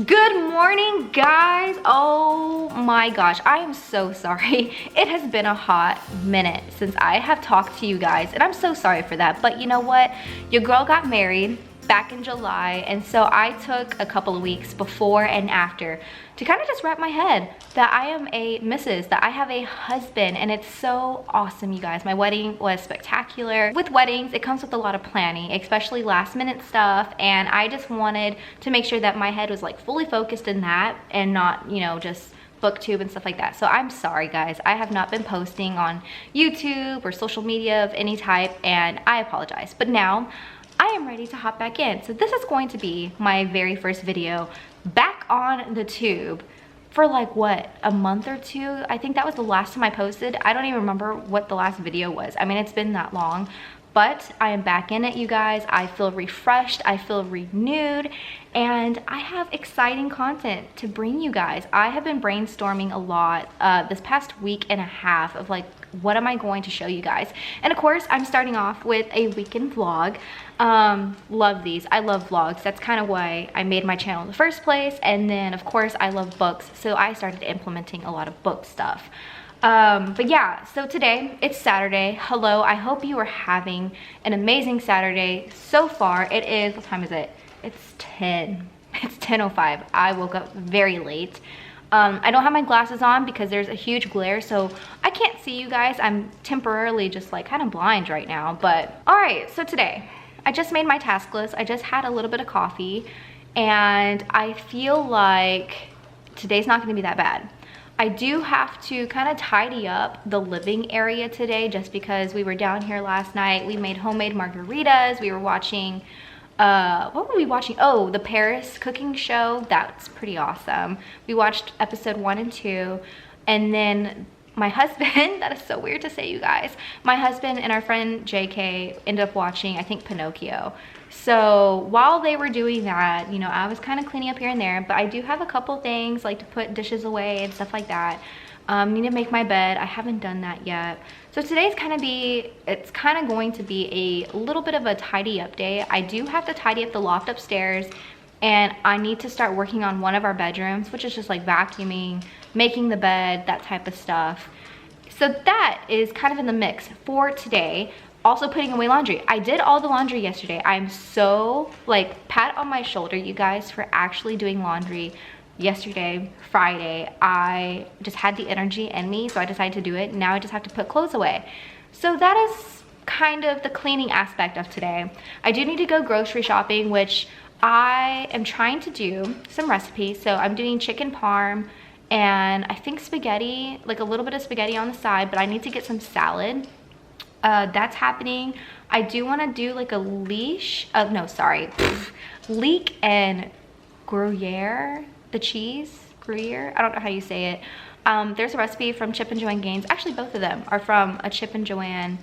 Good morning, guys. Oh my gosh, I am so sorry. It has been a hot minute since I have talked to you guys, and I'm so sorry for that. But you know what? Your girl got married back in July, and so I took a couple of weeks before and after to kind of just wrap my head that I am a Mrs., that I have a husband, and it's so awesome, you guys. My wedding was spectacular. With weddings, it comes with a lot of planning, especially last minute stuff, and I just wanted to make sure that my head was like fully focused in that and not, you know, just booktube and stuff like that. So I'm sorry, guys. I have not been posting on YouTube or social media of any type, and I apologize. But now I am ready to hop back in. So this is going to be my very first video back on the tube for like, what, a month or two? I think that was the last time I posted. I don't even remember what the last video was. I mean, it's been that long, but I am back in it, you guys. I feel refreshed, I feel renewed, and I have exciting content to bring you guys. I have been brainstorming a lot this past week and a half of like, what am I going to show you guys? And of course, I'm starting off with a weekend vlog. Love these. I love vlogs. That's kind of why I made my channel in the first place. And then of course I love books, so I started implementing a lot of book stuff. But yeah, so today it's Saturday. Hello, I hope you are having an amazing Saturday so far. It is, what time is it? It's 10. It's 10:05. I woke up very late. I don't have my glasses on because there's a huge glare, so I can't see you guys. I'm temporarily just like kind of blind right now. But all right, so today I just made my task list. I just had a little bit of coffee, and I feel like today's not going to be that bad. I do have to kind of tidy up the living area today just because we were down here last night. We made homemade margaritas. We were watching, what were we watching? Oh, the Paris cooking show. That's pretty awesome. We watched episode 1 and 2, and then my husband, that is so weird to say, you guys. My husband and our friend JK ended up watching, I think, Pinocchio. So while they were doing that, you know, I was kind of cleaning up here and there, but I do have a couple things like to put dishes away and stuff like that. Need to make my bed. I haven't done that yet. So today's it's kind of going to be a little bit of a tidy up day. I do have to tidy up the loft upstairs, and I need to start working on one of our bedrooms, which is just like vacuuming, making the bed, that type of stuff. So that is kind of in the mix for today. Also putting away laundry. I did all the laundry yesterday. I'm so like, pat on my shoulder, you guys, for actually doing laundry yesterday, Friday. I just had the energy in me, so I decided to do it. Now I just have to put clothes away. So that is kind of the cleaning aspect of today. I do need to go grocery shopping, which I am trying to do some recipes. So I'm doing chicken parm and I think spaghetti, like a little bit of spaghetti on the side, but I need to get some salad. That's happening. I do want to do like a leek and Gruyere, the cheese, Gruyere, I don't know how you say it. There's a recipe from Chip and Joanne Gaines. Actually, both of them are from a Chip and Joanne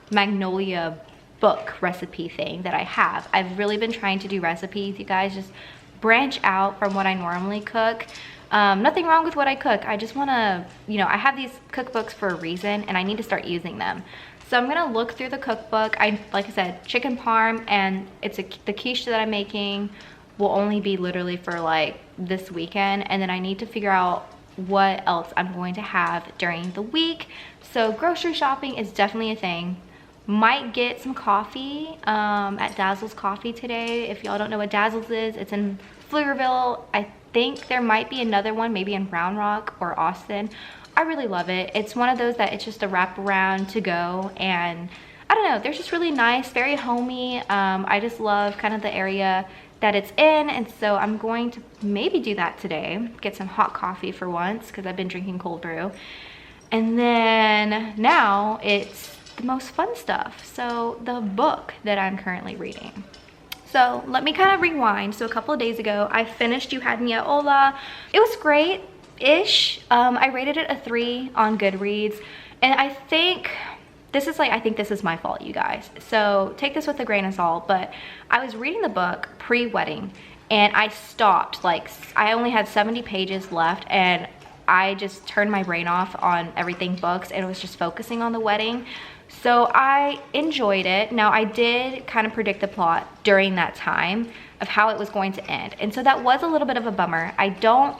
Magnolia book recipe thing that I have. I've really been trying to do recipes, you guys, just branch out from what I normally cook. Nothing wrong with what I cook. I just want to, you know, I have these cookbooks for a reason, and I need to start using them. So I'm gonna look through the cookbook. Like I said, chicken parm, and the quiche that I'm making will only be literally for like this weekend, and then I need to figure out what else I'm going to have during the week. So grocery shopping is definitely a thing. Might get some coffee at Dazzle's Coffee today. If y'all don't know what Dazzle's is, it's in Pflugerville. I think there might be another one, maybe in Round Rock or Austin. I really love it. It's one of those that it's just a wraparound to go, and I don't know, they're just really nice, very homey. I just love kind of the area that it's in, and so I'm going to maybe do that today. Get some hot coffee for once, because I've been drinking cold brew. And then now it's the most fun stuff. So the book that I'm currently reading. So let me kind of rewind. So a couple of days ago, I finished You Had Me at Hola. It was great-ish. I rated it a 3 on Goodreads. And I think this is my fault, you guys. So take this with a grain of salt, but I was reading the book pre-wedding and I stopped. Like, I only had 70 pages left and I just turned my brain off on everything books and was just focusing on the wedding. So I enjoyed it. Now, I did kind of predict the plot during that time of how it was going to end. And so that was a little bit of a bummer. I don't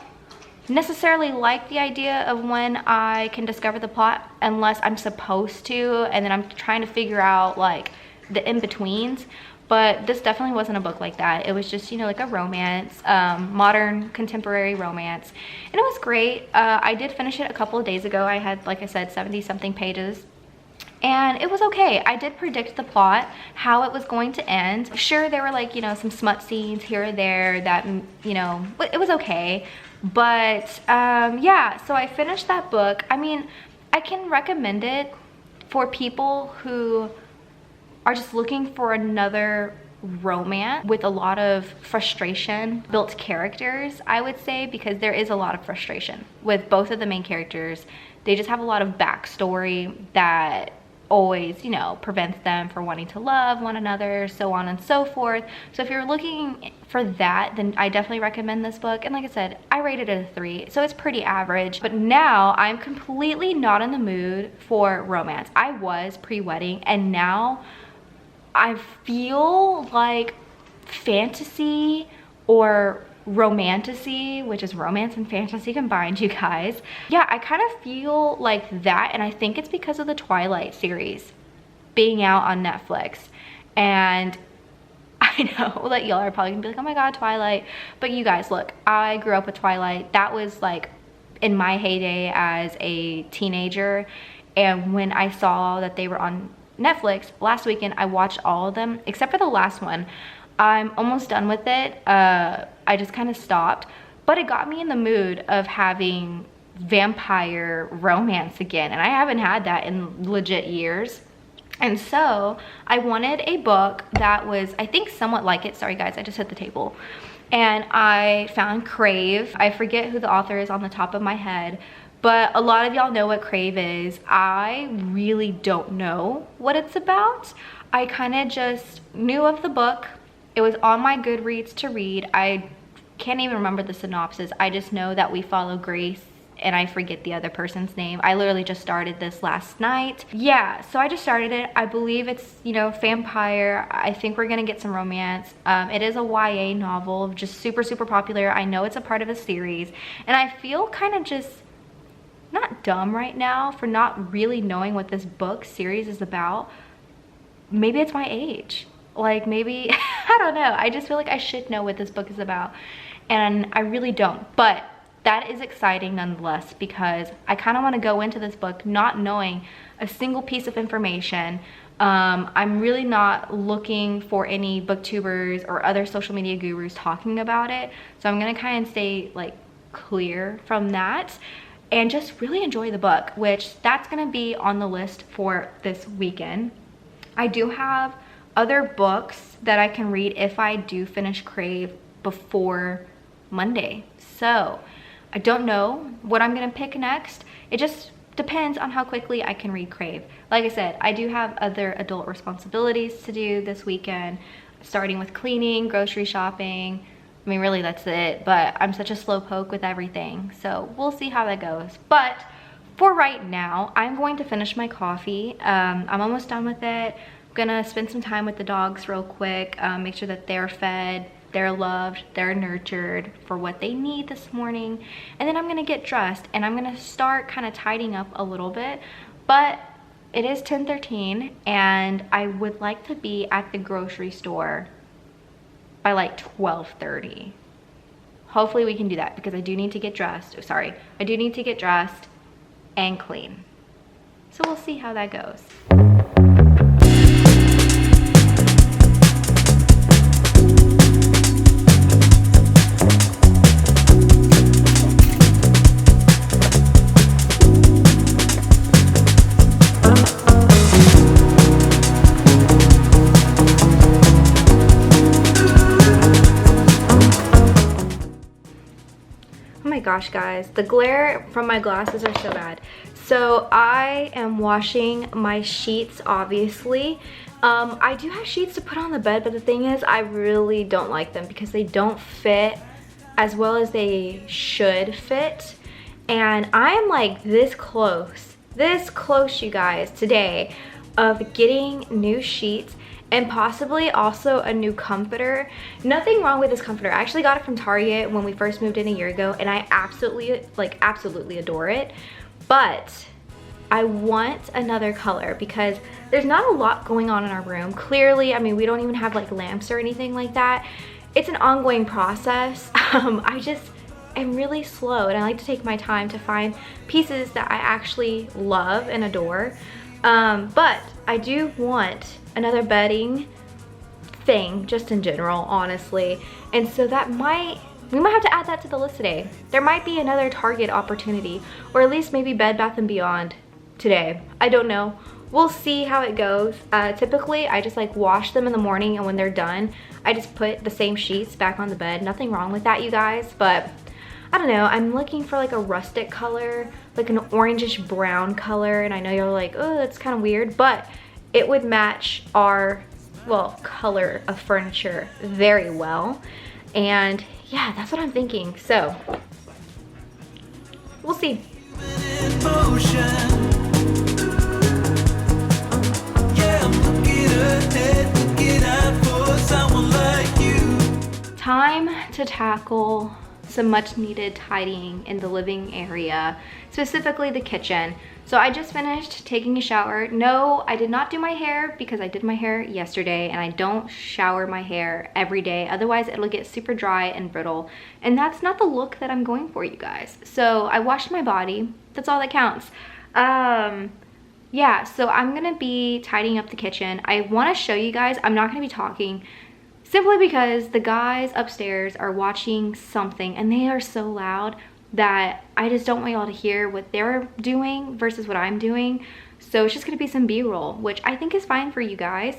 necessarily like the idea of when I can discover the plot unless I'm supposed to, and then I'm trying to figure out like the in-betweens. But this definitely wasn't a book like that. It was just, you know, like a romance, modern contemporary romance. And it was great. I did finish it a couple of days ago. I had, like I said, 70 something pages. And it was okay. I did predict the plot, how it was going to end. Sure, there were like, you know, some smut scenes here or there that, you know, it was okay. But yeah, so I finished that book. I mean, I can recommend it for people who are just looking for another romance with a lot of frustration built characters, I would say, because there is a lot of frustration with both of the main characters. They just have a lot of backstory that always, you know, prevents them from wanting to love one another, so on and so forth. So if you're looking for that, then I definitely recommend this book. And like I said, I rated it a 3, so it's pretty average. But now I'm completely not in the mood for romance. I was pre-wedding, and now I feel like fantasy or romantasy, which is romance and fantasy combined, you guys. Yeah, I kind of feel like that, and I think it's because of the Twilight series being out on Netflix. And I know that y'all are probably gonna be like, oh my god, Twilight. But you guys, look, I grew up with Twilight. That was like in my heyday as a teenager. And when I saw that they were on Netflix last weekend, I watched all of them except for the last one. I'm almost done with it. I just kind of stopped, but it got me in the mood of having vampire romance again, and I haven't had that in legit years. And so I wanted a book that was, I think, somewhat like it. Sorry guys, I just hit the table. And I found Crave. I forget who the author is on the top of my head, but a lot of y'all know what Crave is. I really don't know what it's about. I kind of just knew of the book. It was on my Goodreads to read. I can't even remember the synopsis. I just know that we follow Grace, and I forget the other person's name. I literally just started this last night. Yeah, so I just started it. I believe it's, you know, vampire. I think we're gonna get some romance. It is a YA novel, just super, super popular. I know it's a part of a series, and I feel kind of just not dumb right now for not really knowing what this book series is about. Maybe it's my age. Like, maybe, I don't know. I just feel like I should know what this book is about, and I really don't. But that is exciting nonetheless, because I kind of want to go into this book not knowing a single piece of information. I'm really not looking for any booktubers or other social media gurus talking about it, so I'm gonna kind of stay like clear from that and just really enjoy the book, which that's gonna be on the list for this weekend. I do have other books that I can read if I do finish Crave before Monday. So I don't know what I'm gonna pick next. It just depends on how quickly I can read Crave. Like I said, I do have other adult responsibilities to do this weekend, starting with cleaning, grocery shopping. I mean, really that's it, but I'm such a slowpoke with everything. So we'll see how that goes. But for right now, I'm going to finish my coffee. I'm almost done with it. Gonna spend some time with the dogs real quick, make sure that they're fed, they're loved, they're nurtured for what they need this morning, and then I'm gonna get dressed and I'm gonna start kind of tidying up a little bit. But it is 10:13 and I would like to be at the grocery store by like 12:30. Hopefully we can do that, because I do need to get dressed. Oh, sorry, I do need to get dressed and clean. So we'll see how that goes. my gosh, guys, the glare from my glasses are so bad. So I am washing my sheets, obviously. I do have sheets to put on the bed, but the thing is, I really don't like them because they don't fit as well as they should fit. And I am like this close, you guys, today of getting new sheets and possibly also a new comforter. Nothing wrong with this comforter. I actually got it from Target when we first moved in a year ago, and I absolutely adore it. But I want another color because there's not a lot going on in our room. Clearly, I mean, we don't even have like lamps or anything like that. It's an ongoing process. I just am really slow, and I like to take my time to find pieces that I actually love and adore. But I do want another bedding thing, just in general, honestly. And so we might have to add that to the list today. There might be another Target opportunity, or at least maybe Bed Bath & Beyond today. I don't know. We'll see how it goes. Typically, I just like wash them in the morning, and when they're done, I just put the same sheets back on the bed. Nothing wrong with that, you guys, but I don't know. I'm looking for like a rustic color, like an orangish brown color, and I know you're like, oh, that's kind of weird, but it would match our, well, color of furniture very well. And yeah, that's what I'm thinking. So we'll see. Time to tackle some much needed tidying in the living area, specifically the kitchen. So I just finished taking a shower. No, I did not do my hair because I did my hair yesterday, and I don't shower my hair every day. Otherwise, it'll get super dry and brittle, and that's not the look that I'm going for, you guys. So I washed my body. That's all that counts. Yeah, so I'm gonna be tidying up the kitchen. I wanna show you guys, I'm not gonna be talking simply because the guys upstairs are watching something, and they are so loud that I just don't want y'all to hear what they're doing versus what I'm doing. So it's just gonna be some B-roll, which I think is fine for you guys.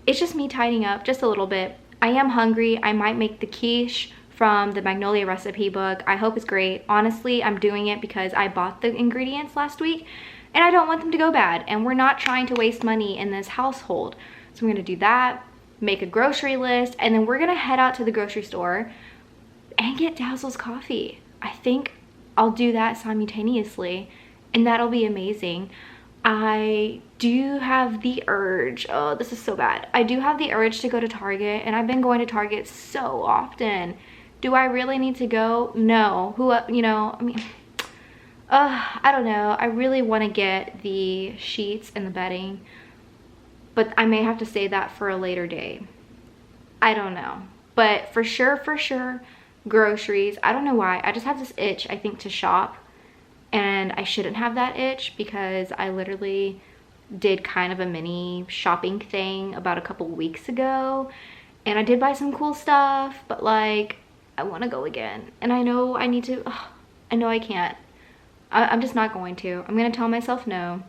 It's just me tidying up just a little bit. I am hungry. I might make the quiche from the Magnolia recipe book. I hope it's great. Honestly, I'm doing it because I bought the ingredients last week, and I don't want them to go bad, and we're not trying to waste money in this household. So I'm gonna do that, make a grocery list, and then we're gonna head out to the grocery store and get Dazzle's coffee. I think I'll do that simultaneously, and that'll be amazing. I do have the urge, oh, this is so bad. I do have the urge to go to Target, and I've been going to Target so often. Do I really need to go? No. You know, I mean, I don't know. I really want to get the sheets and the bedding, but I may have to save that for a later day. I don't know. But for sure, groceries. I don't know why. I just have this itch, I think, to shop. And I shouldn't have that itch because I literally did kind of a mini shopping thing about a couple weeks ago. And I did buy some cool stuff, but like, I want to go again. And I know I need to, I know I can't. I'm just not going to. I'm going to tell myself no.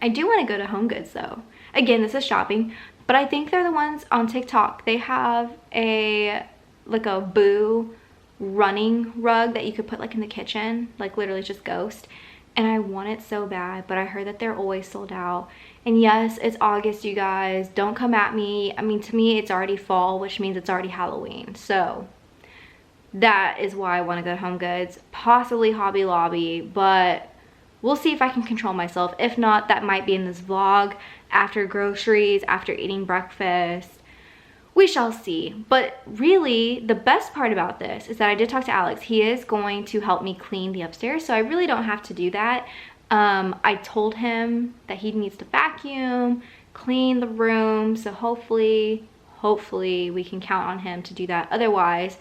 I do want to go to Home Goods though. Again, this is shopping, but I think they're the ones on TikTok. They have like a Boo running rug that you could put like in the kitchen, like literally just ghost. And I want it so bad, but I heard that they're always sold out. And yes, it's August, you guys. Don't come at me. I mean, to me, it's already fall, which means it's already Halloween. So that is why I want to go to Home Goods, possibly Hobby Lobby, but we'll see if I can control myself. If not, that might be in this vlog after groceries, after eating breakfast. We shall see. But really, the best part about this is that I did talk to Alex. He is going to help me clean the upstairs, so I really don't have to do that. I told him that he needs to vacuum, clean the room, so hopefully we can count on him to do that. Otherwise,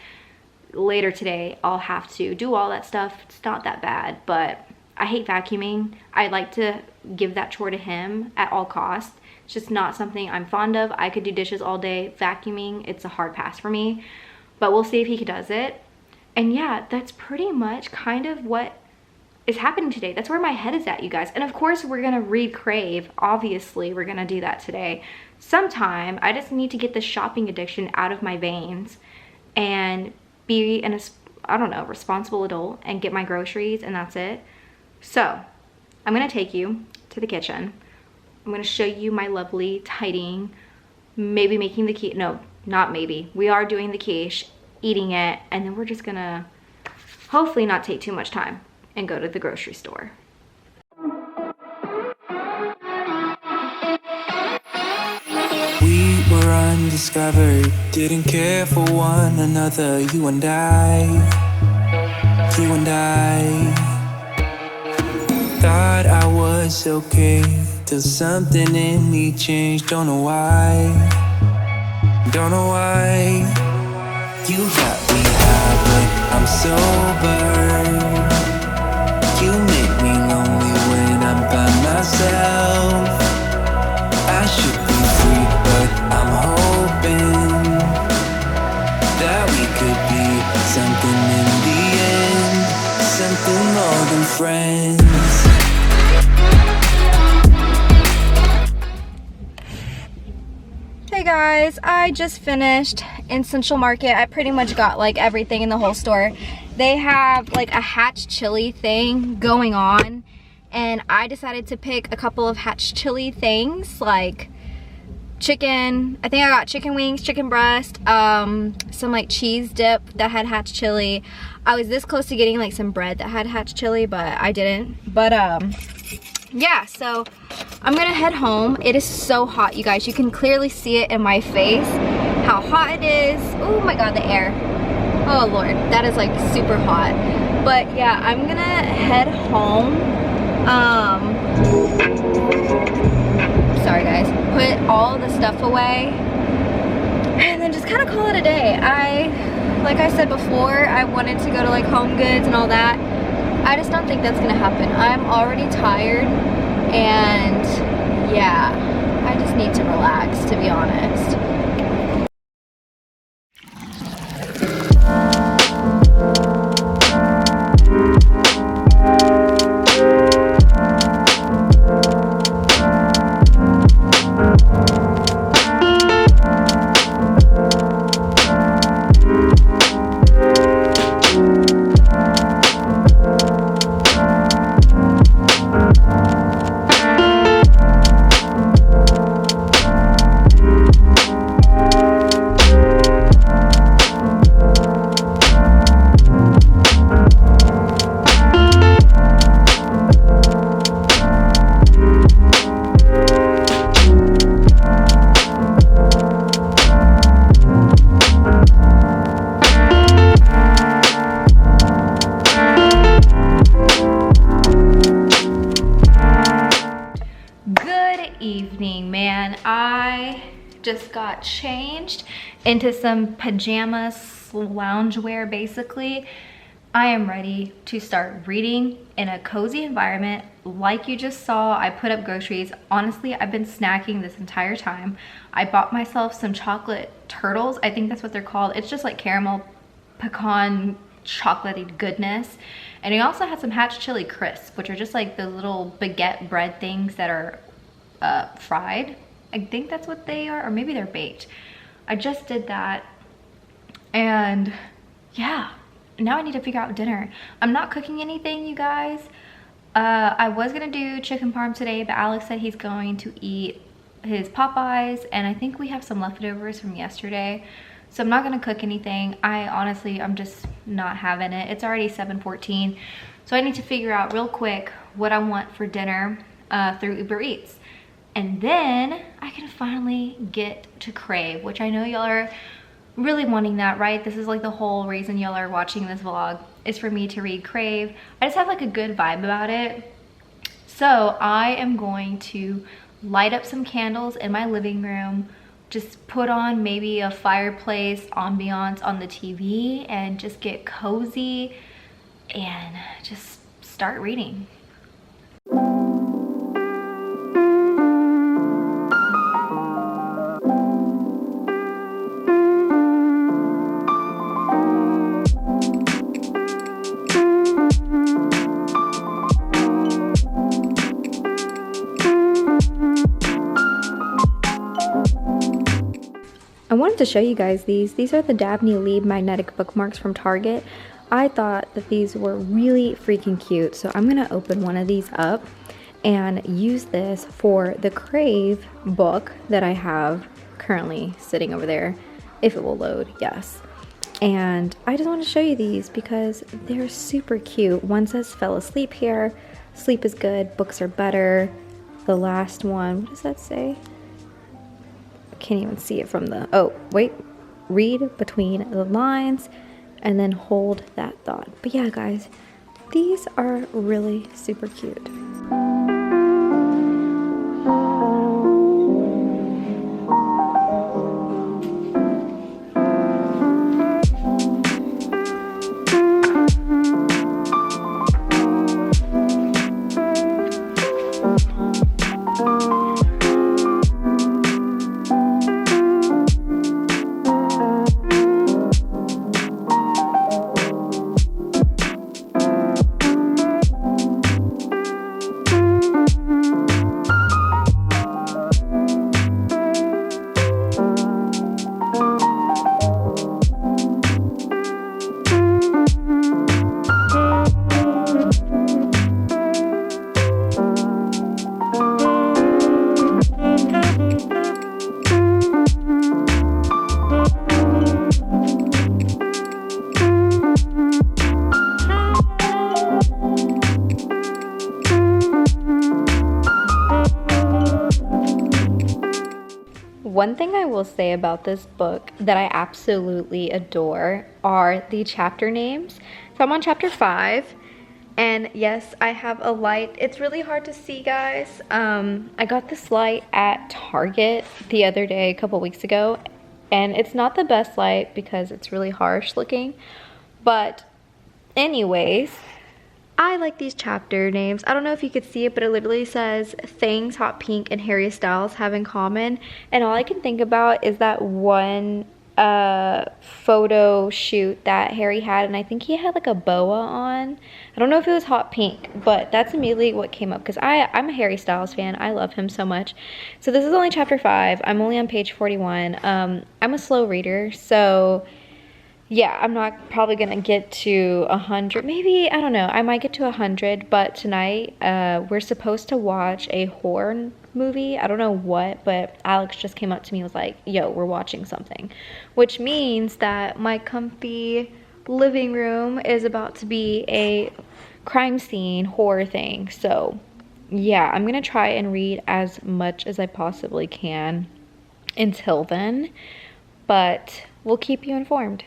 later today, I'll have to do all that stuff. It's not that bad, but I hate vacuuming. I like to give that chore to him at all costs. It's just not something I'm fond of. I could do dishes all day. Vacuuming, it's a hard pass for me, but we'll see if he does it. And yeah, that's pretty much kind of what is happening today. That's where my head is at, you guys. And of course, we're gonna read Crave. Obviously, we're gonna do that today. Sometime, I just need to get the shopping addiction out of my veins and be in I don't know, responsible adult and get my groceries, and that's it. So I'm gonna take you to the kitchen. I'm gonna show you my lovely tidying, maybe making the quiche. No, not maybe. We are doing the quiche, eating it, and then we're just gonna hopefully not take too much time and go to the grocery store. We were undiscovered, didn't care for one another, you and I. Thought I was okay, till something in me changed, don't know why. You got me high, but I'm sober. You make me lonely when I'm by myself. I should be free, but I'm hoping that we could be something in the end, something more than friends. Hey guys, I just finished in Central Market. I pretty much got like everything in the whole store. They have like a Hatch chili thing going on, and I decided to pick a couple of Hatch chili things like chicken. I think I got chicken wings, chicken breast, some like cheese dip that had Hatch chili. I was this close to getting like some bread that had Hatch chili, but I didn't. But yeah, so I'm gonna head home. It is so hot, you guys. You can clearly see it in my face how hot it is. Oh my god, the air. Oh lord, that is like super hot. But yeah, I'm gonna head home. Sorry guys, put all the stuff away and then just kind of call it a day. Like I said before, I wanted to go to like Home Goods and all that. I just don't think that's gonna happen. I'm already tired, and yeah, I just need to relax, to be honest. Evening, man. I just got changed into some pajamas, loungewear basically. I am ready to start reading in a cozy environment. Like you just saw, I put up groceries. Honestly, I've been snacking this entire time. I bought myself some chocolate turtles. I think that's what they're called. It's just like caramel pecan chocolatey goodness. And I also had some Hatch chili crisps, which are just like the little baguette bread things that are fried. I think that's what they are, or maybe they're baked. I just did that, and yeah, now I need to figure out dinner. I'm not cooking anything, you guys. I was gonna do chicken parm today, but Alex said he's going to eat his Popeyes, and I think we have some leftovers from yesterday, so I'm not gonna cook anything. I'm just not having it. It's already 7:14, so I need to figure out real quick what I want for dinner through Uber Eats. And then I can finally get to Crave, which I know y'all are really wanting that, right? This is like the whole reason y'all are watching this vlog, is for me to read Crave. I just have like a good vibe about it. So I am going to light up some candles in my living room, just put on maybe a fireplace ambiance on the TV, and just get cozy and just start reading. I wanted to show you guys these. These are the Dabney Lieb magnetic bookmarks from Target. I thought that these were really freaking cute. So I'm gonna open one of these up and use this for the Crave book that I have currently sitting over there, if it will load, yes. And I just want to show you these because they're super cute. One says fell asleep here, sleep is good, books are better. The last one, what does that say? I can't even see it from the, oh wait, read between the lines and then hold that thought. But yeah guys, these are really super cute. One thing I will say about this book that I absolutely adore are the chapter names. So I'm on chapter 5, and yes, I have a light. It's really hard to see, guys. I got this light at Target the other day, a couple weeks ago, and it's not the best light because it's really harsh looking. But anyways, I like these chapter names. I don't know if you could see it, but it literally says things Hot Pink and Harry Styles have in common. And all I can think about is that one photo shoot that Harry had, and I think he had like a boa on. I don't know if it was Hot Pink, but that's immediately what came up because I'm a Harry Styles fan. I love him so much. So this is only chapter 5. I'm only on page 41. I'm a slow reader, so yeah, I'm not probably gonna get to 100. Maybe, I don't know, I might get to 100, but tonight we're supposed to watch a horror movie. I don't know what, but Alex just came up to me and was like, yo, we're watching something. Which means that my comfy living room is about to be a crime scene horror thing. So yeah, I'm gonna try and read as much as I possibly can until then, but we'll keep you informed.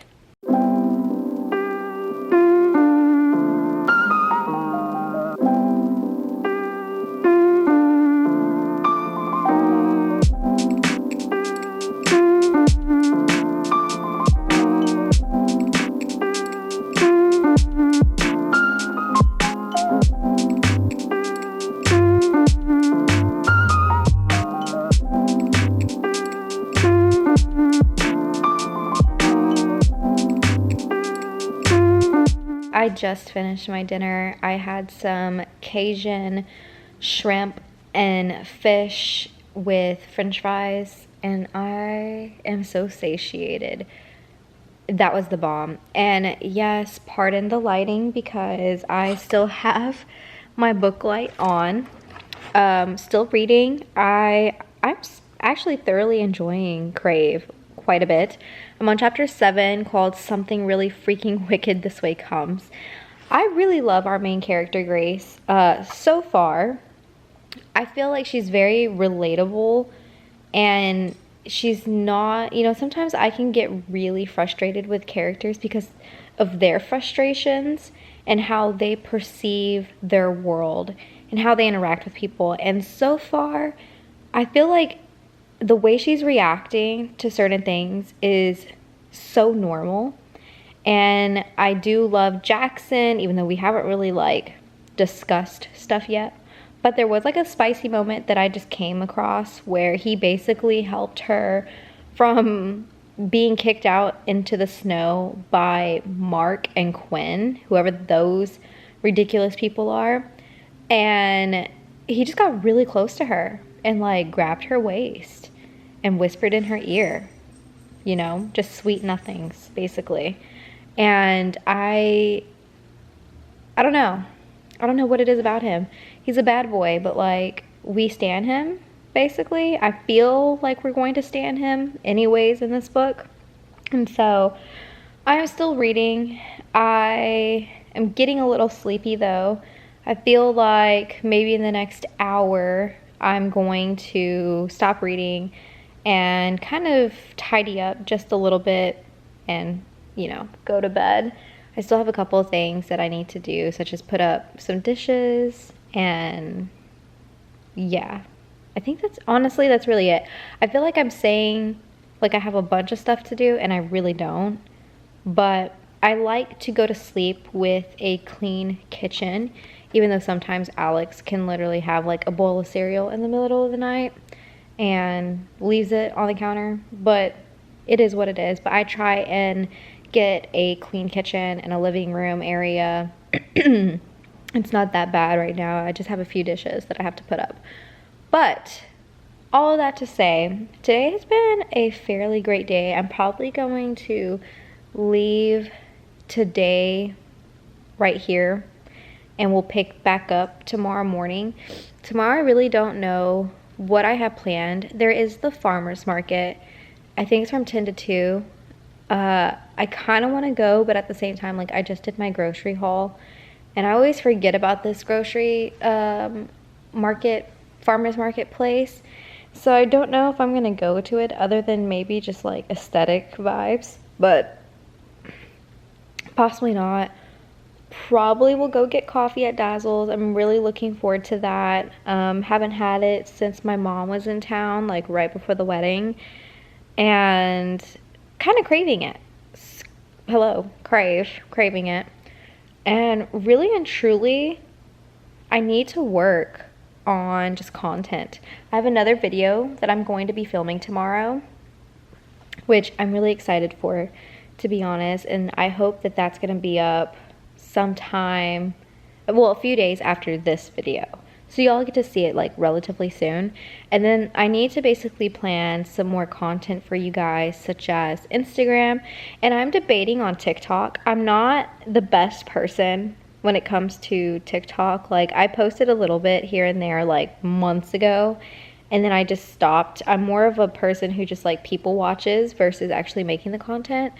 I just finished my dinner. I had some Cajun shrimp and fish with french fries, and I am so satiated. That was the bomb. And yes, pardon the lighting because I still have my book light on. Still reading. I'm actually thoroughly enjoying Crave quite a bit. I'm on chapter 7 called Something Really Freaking Wicked This Way Comes. I really love our main character, Grace. So far, I feel like she's very relatable, and she's not, you know, sometimes I can get really frustrated with characters because of their frustrations and how they perceive their world and how they interact with people. And so far, I feel like the way she's reacting to certain things is so normal. And I do love Jackson, even though we haven't really like discussed stuff yet. But there was like a spicy moment that I just came across where he basically helped her from being kicked out into the snow by Mark and Quinn, whoever those ridiculous people are. And he just got really close to her and like grabbed her waist and whispered in her ear, you know, just sweet nothings basically. And I don't know. I don't know what it is about him. He's a bad boy, but like we stan him basically. I feel like we're going to stan him anyways in this book. And so I am still reading. I am getting a little sleepy though. I feel like maybe in the next hour I'm going to stop reading and kind of tidy up just a little bit and, you know, go to bed. I still have a couple of things that I need to do, such as put up some dishes, and yeah, I think that's honestly, that's really it. I feel like I'm saying like I have a bunch of stuff to do and I really don't, but I like to go to sleep with a clean kitchen, even though sometimes Alex can literally have like a bowl of cereal in the middle of the night and leaves it on the counter, but it is what it is. But I try and get a clean kitchen and a living room area. It's not that bad right now. I just have a few dishes that I have to put up. But all of that to say, today has been a fairly great day. I'm probably going to leave today right here and we'll pick back up tomorrow morning. Tomorrow I really don't know what I have planned. There is the farmer's market. I think it's from 10 to 2. I kind of want to go, but at the same time, like I just did my grocery haul and I always forget about this grocery farmer's market place. So I don't know if I'm going to go to it other than maybe just like aesthetic vibes, but possibly not. Probably will go get coffee at Dazzle's. I'm really looking forward to that. Haven't had it since my mom was in town, like right before the wedding, and kind of craving it. Craving it. And really and truly, I need to work on just content. I have another video that I'm going to be filming tomorrow, which I'm really excited for, to be honest, and I hope that that's going to be up sometime, well, a few days after this video. So y'all get to see it like relatively soon. And then I need to basically plan some more content for you guys, such as Instagram. And I'm debating on TikTok. I'm not the best person when it comes to TikTok. Like I posted a little bit here and there like months ago, and then I just stopped. I'm more of a person who just like people watches versus actually making the content.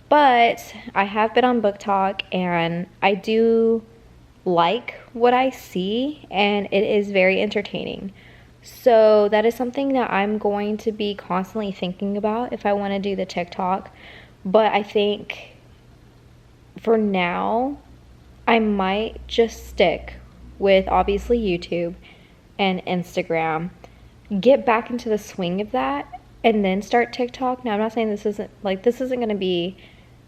But I have been on Book Talk and I do like what I see and it is very entertaining. So that is something that I'm going to be constantly thinking about if I want to do the TikTok. But I think for now, I might just stick with obviously YouTube and Instagram, get back into the swing of that, and then start TikTok. Now, I'm not saying this isn't going to be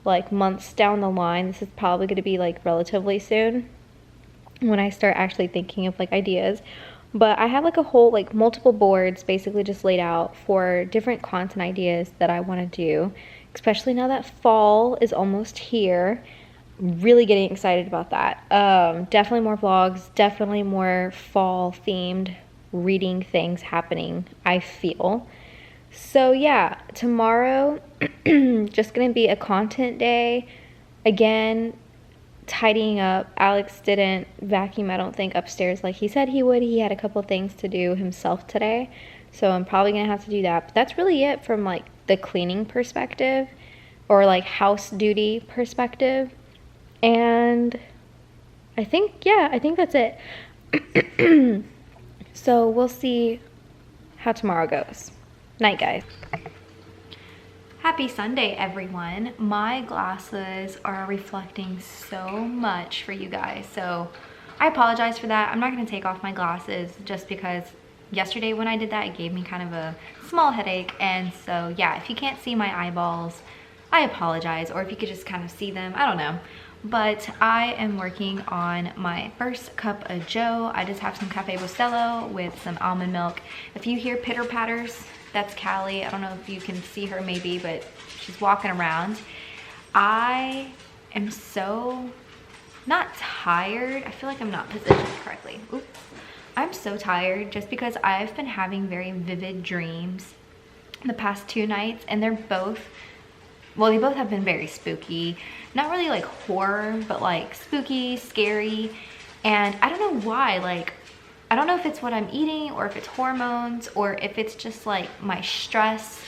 like months down the line. This is probably going to be like relatively soon when I start actually thinking of like ideas. But I have like a whole like multiple boards basically just laid out for different content ideas that I want to do, especially now that fall is almost here. Really getting excited about that. Definitely more vlogs, definitely more fall themed reading things happening, I feel. So yeah, tomorrow just gonna be a content day. Again, tidying up. Alex didn't vacuum, I don't think, upstairs like he said he would. He had a couple things to do himself today, so I'm probably gonna have to do that. But that's really it from like the cleaning perspective or like house duty perspective. And I think that's it. So we'll see how tomorrow goes. Night, guys. Happy Sunday, everyone. My glasses are reflecting so much for you guys, so I apologize for that. I'm not going to take off my glasses just because yesterday when I did that, it gave me kind of a small headache. And so yeah, if you can't see my eyeballs, I apologize. Or if you could just kind of see them, I don't know. But I am working on my first cup of joe. I just have some Cafe Bustelo with some almond milk. If you hear pitter patters, that's Callie. I don't know if you can see her maybe, but she's walking around. I am so not tired. I feel like I'm not positioned correctly. Oops. I'm so tired just because I've been having very vivid dreams the past 2 nights, and they're both well, they both have been very spooky. Not really like horror, but like spooky, scary. And I don't know why, like, I don't know if it's what I'm eating or if it's hormones or if it's just like my stress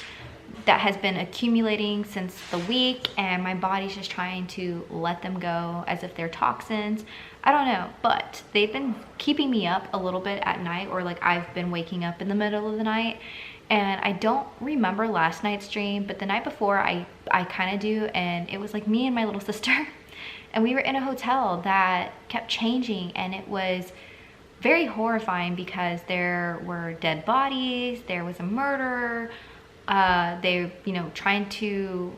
that has been accumulating since the week and my body's just trying to let them go as if they're toxins. I don't know, but they've been keeping me up a little bit at night, or like I've been waking up in the middle of the night. And I don't remember last night's dream, but the night before I kind of do, and it was like me and my little sister and we were in a hotel that kept changing, and it was very horrifying because there were dead bodies, there was a murderer, they, you know, trying to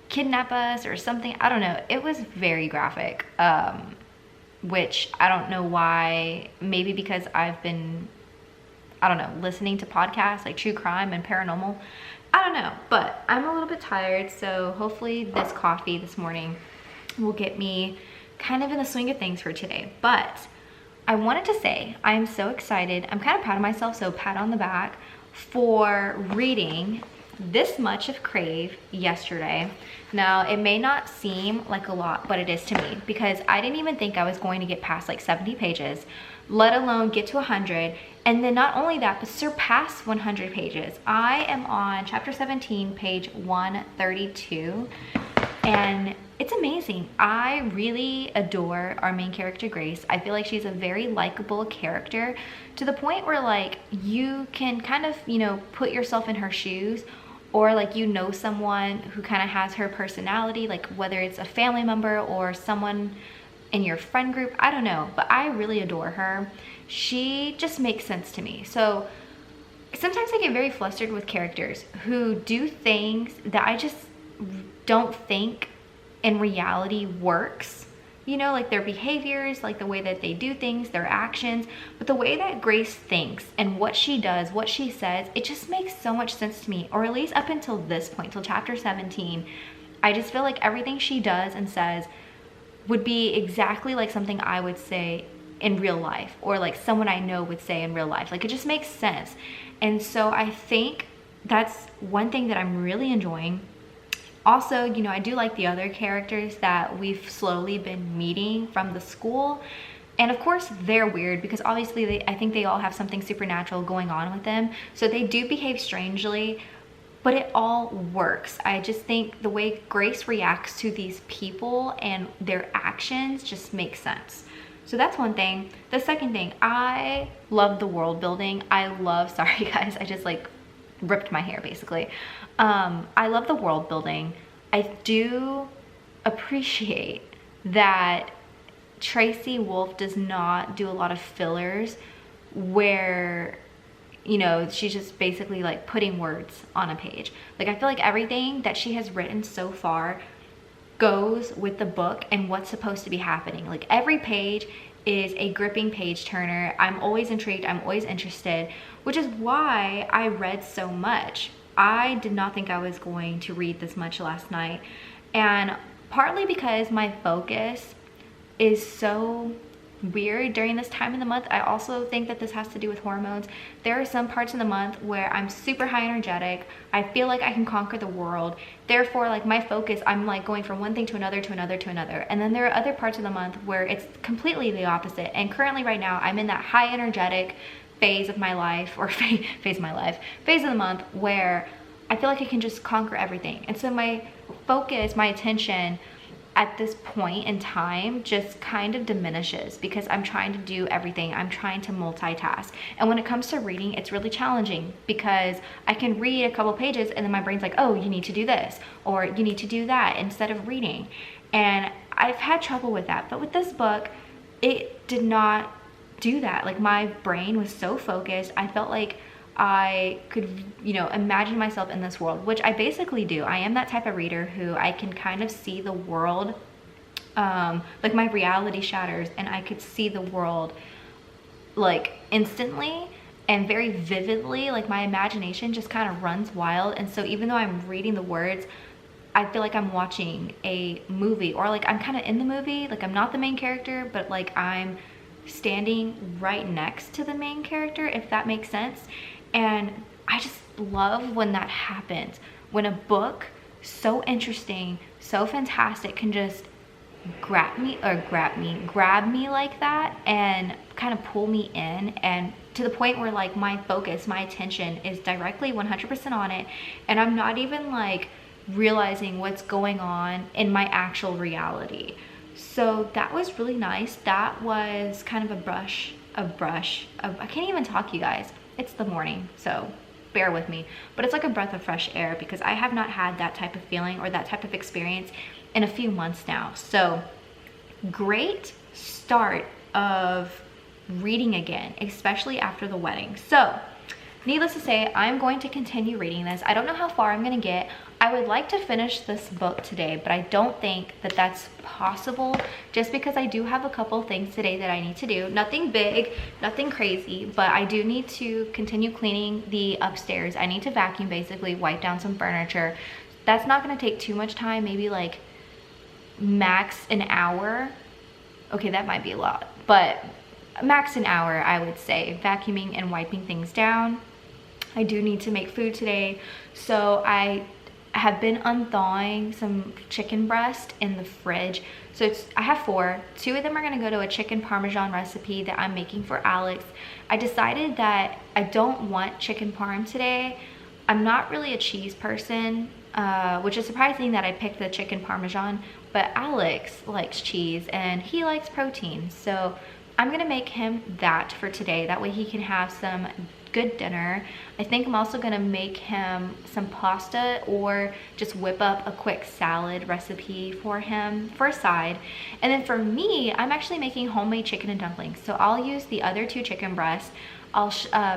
kidnap us or something. I don't know. It was very graphic, which I don't know why. Maybe because I've been, I don't know, listening to podcasts like true crime and paranormal. I don't know, but I'm a little bit tired, so hopefully this coffee this morning will get me kind of in the swing of things for today. But I wanted to say I'm so excited. I'm kind of proud of myself, so pat on the back for reading this much of Crave yesterday. Now, it may not seem like a lot, but it is to me, because I didn't even think I was going to get past like 70 pages, let alone get to 100. And then not only that, but surpass 100 pages. I am on chapter 17, page 132. And it's amazing. I really adore our main character, Grace. I feel like she's a very likable character, to the point where like you can kind of, you know, put yourself in her shoes, or like, you know, someone who kind of has her personality, like whether it's a family member or someone in your friend group, I don't know, but I really adore her. She just makes sense to me. So sometimes I get very flustered with characters who do things that I just don't think in reality works, you know, like their behaviors, like the way that they do things, their actions. But the way that Grace thinks and what she does, what she says, it just makes so much sense to me, or at least up until this point, till chapter 17. I just feel like everything she does and says would be exactly like something I would say in real life, or like someone I know would say in real life. Like, it just makes sense. And so I think that's one thing that I'm really enjoying. Also, you know, I do like the other characters that we've slowly been meeting from the school. And of course, they're weird because obviously I think they all have something supernatural going on with them. So they do behave strangely, but it all works. I just think the way Grace reacts to these people and their actions just makes sense. So that's one thing. The second thing, I love the world building. Sorry guys, I just like ripped my hair basically. I love the world building. I do appreciate that Tracy Wolf does not do a lot of fillers where, you know, she's just basically like putting words on a page. Like, I feel like everything that she has written so far goes with the book and what's supposed to be happening. Like, every page is a gripping page turner. I'm always intrigued, I'm always interested, which is why I read so much. I did not think I was going to read this much last night, and partly because my focus is so weird during this time of the month. I also think that this has to do with hormones. There are some parts of the month where I'm super high energetic. I feel like I can conquer the world. Therefore, like, my focus, I'm like going from one thing to another, to another, to another. And then there are other parts of the month where it's completely the opposite. And currently right now, I'm in that high energetic phase of my life, or phase of the month, where I feel like I can just conquer everything. And so my focus, my attention at this point in time just kind of diminishes because I'm trying to do everything. I'm trying to multitask. And when it comes to reading, it's really challenging because I can read a couple pages and then my brain's like, oh, you need to do this, or you need to do that, instead of reading. And I've had trouble with that. But with this book, it did not do that. Like, my brain was so focused. I felt like I could, you know, imagine myself in this world, which I basically do. I am that type of reader who I can kind of see the world, like my reality shatters and I could see the world like instantly and very vividly. Like, my imagination just kind of runs wild. And so even though I'm reading the words, I feel like I'm watching a movie, or like I'm kind of in the movie. Like, I'm not the main character, but like I'm standing right next to the main character, if that makes sense. And I just love when that happens, when a book so interesting, so fantastic, can just grab me like that and kind of pull me in, and to the point where like my focus, my attention is directly 100% on it, and I'm not even like realizing what's going on in my actual reality. So that was really nice. That was kind of I can't even talk, you guys. It's the morning, so bear with me, but it's like a breath of fresh air because I have not had that type of feeling or that type of experience in a few months now. So great start of reading again, especially after the wedding. So needless to say, I'm going to continue reading this. I don't know how far I'm going to get. I would like to finish this book today, but I don't think that that's possible just because I do have a couple things today that I need to do. Nothing big, nothing crazy, but I do need to continue cleaning the upstairs. I need to vacuum, basically wipe down some furniture. That's not going to take too much time, maybe like max an hour. Okay, that might be a lot, but max an hour, I would say, vacuuming and wiping things down. I do need to make food today, so I have been unthawing some chicken breast in the fridge. So I have 4. 2 of them are gonna go to a chicken parmesan recipe that I'm making for Alex. I decided that I don't want chicken parm today. I'm not really a cheese person, which is surprising that I picked the chicken parmesan, but Alex likes cheese and he likes protein. So I'm gonna make him that for today. That way he can have some good dinner. I think I'm also gonna make him some pasta or just whip up a quick salad recipe for him for a side. And then for me, I'm actually making homemade chicken and dumplings. So I'll use the other 2 chicken breasts. I'll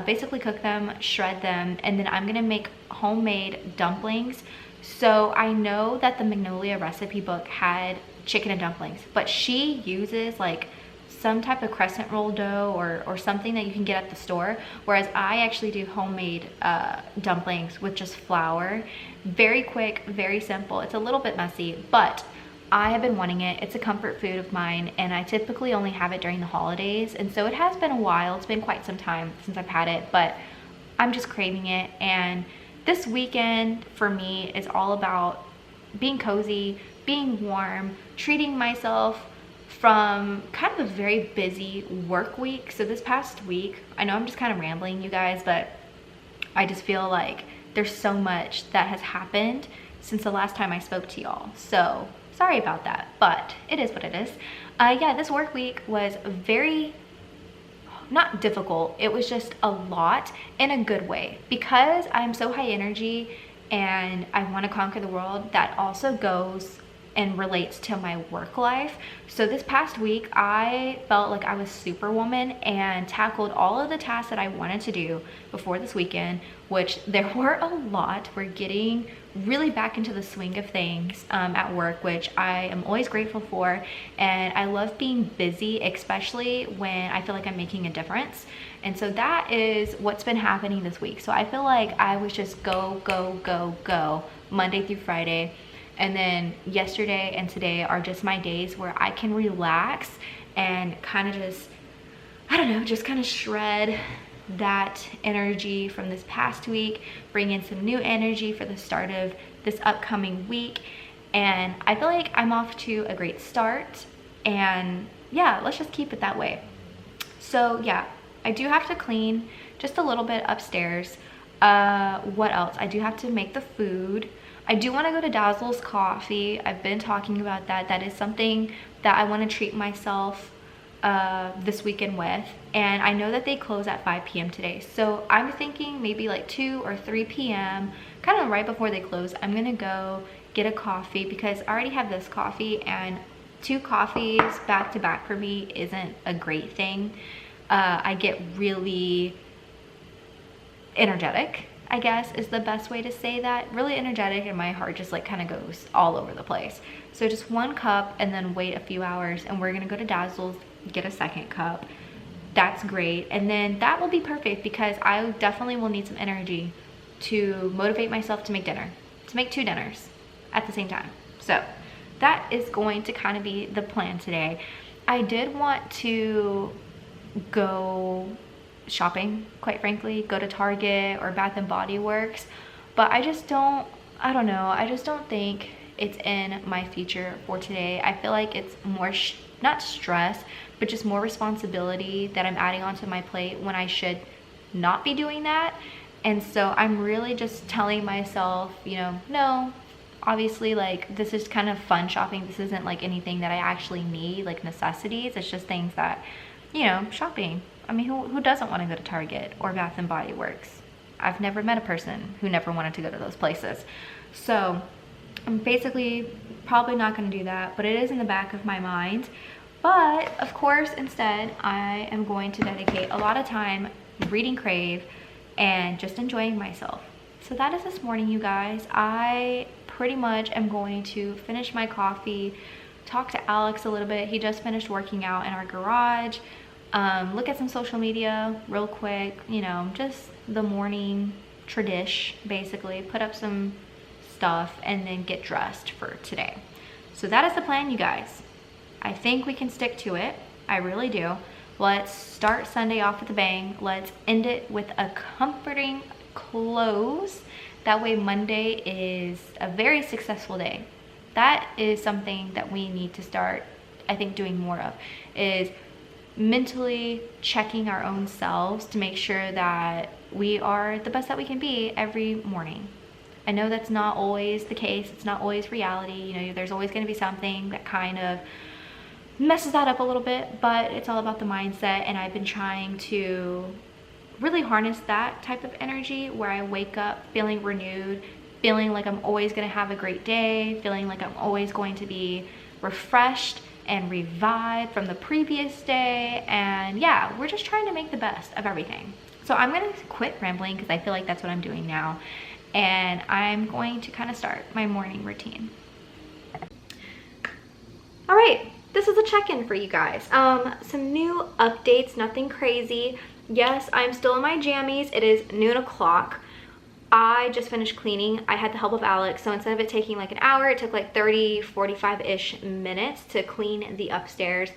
basically cook them, shred them, and then I'm gonna make homemade dumplings. So I know that the Magnolia recipe book had chicken and dumplings, but she uses like some type of crescent roll dough or something that you can get at the store, whereas I actually do homemade dumplings with just flour. Very quick, very simple. It's a little bit messy, but I have been wanting it. It's a comfort food of mine, and I typically only have it during the holidays, and so it has been a while. It's been quite some time since I've had it, but I'm just craving it. And this weekend for me is all about being cozy, being warm, treating myself from kind of a very busy work week. So this past week, I know I'm just kind of rambling, you guys, but I just feel like there's so much that has happened since the last time I spoke to y'all. So sorry about that, but it is what it is. Yeah, this work week was very, not difficult, it was just a lot in a good way. Because I'm so high energy and I want to conquer the world, that also goes and relates to my work life. So this past week, I felt like I was Superwoman and tackled all of the tasks that I wanted to do before this weekend, which there were a lot. We're getting really back into the swing of things at work, which I am always grateful for. And I love being busy, especially when I feel like I'm making a difference. And so that is what's been happening this week. So I feel like I was just go, go, go, go, Monday through Friday. And then yesterday and today are just my days where I can relax and kind of just, I don't know, just kind of shred that energy from this past week, bring in some new energy for the start of this upcoming week. And I feel like I'm off to a great start. And yeah, let's just keep it that way. So yeah, I do have to clean just a little bit upstairs. What else? I do have to make the food. I do want to go to Dazzle's Coffee. I've been talking about that. That is something that I want to treat myself this weekend with. And I know that they close at 5 p.m. today. So I'm thinking maybe like 2 or 3 p.m., kind of right before they close, I'm going to go get a coffee because I already have this coffee, and 2 coffees back to back for me isn't a great thing. I get really energetic, I guess is the best way to say that. Really energetic, and my heart just like kind of goes all over the place. So just 1 cup and then wait a few hours, and we're gonna go to Dazzle's, get a 2nd cup. That's great. And then that will be perfect because I definitely will need some energy to motivate myself to make dinner, to make 2 dinners at the same time. So that is going to kind of be the plan today. I did want to go shopping, quite frankly, go to Target or Bath and Body Works, but I just don't I don't know. I just don't think it's in my future for today. I feel like it's more, not stress, but just more responsibility that I'm adding onto my plate when I should not be doing that. And so I'm really just telling myself, you know, no, obviously, like, this is kind of fun shopping. This isn't like anything that I actually need, like necessities. It's just things that, you know, shopping. I mean, who doesn't want to go to Target or Bath and Body Works? I've never met a person who never wanted to go to those places. So I'm basically probably not going to do that, but it is in the back of my mind. But of course, instead, I am going to dedicate a lot of time reading Crave and just enjoying myself. So that is this morning, you guys. I pretty much am going to finish my coffee, talk to Alex a little bit. He just finished working out in our garage. Look at some social media real quick, you know, just the morning tradish, basically. Put up some stuff and then get dressed for today. So that is the plan, you guys. I think we can stick to it. I really do. Let's start Sunday off with a bang. Let's end it with a comforting close. That way Monday is a very successful day. That is something that we need to start, I think, doing more of, is mentally checking our own selves to make sure that we are the best that we can be every morning. I know that's not always the case. It's not always reality. You know, there's always going to be something that kind of messes that up a little bit, but it's all about the mindset. And I've been trying to really harness that type of energy where I wake up feeling renewed, feeling like I'm always going to have a great day, feeling like I'm always going to be refreshed and revived from the previous day. And yeah, we're just trying to make the best of everything. So I'm going to quit rambling because I feel like that's what I'm doing now. And I'm going to kind of start my morning routine. All right, this is a check-in for you guys. Some new updates, nothing crazy. Yes, I'm still in my jammies. It is noon o'clock. I just finished cleaning. I had the help of Alex, so instead of it taking like an hour, it took like 30, 45-ish minutes to clean the upstairs.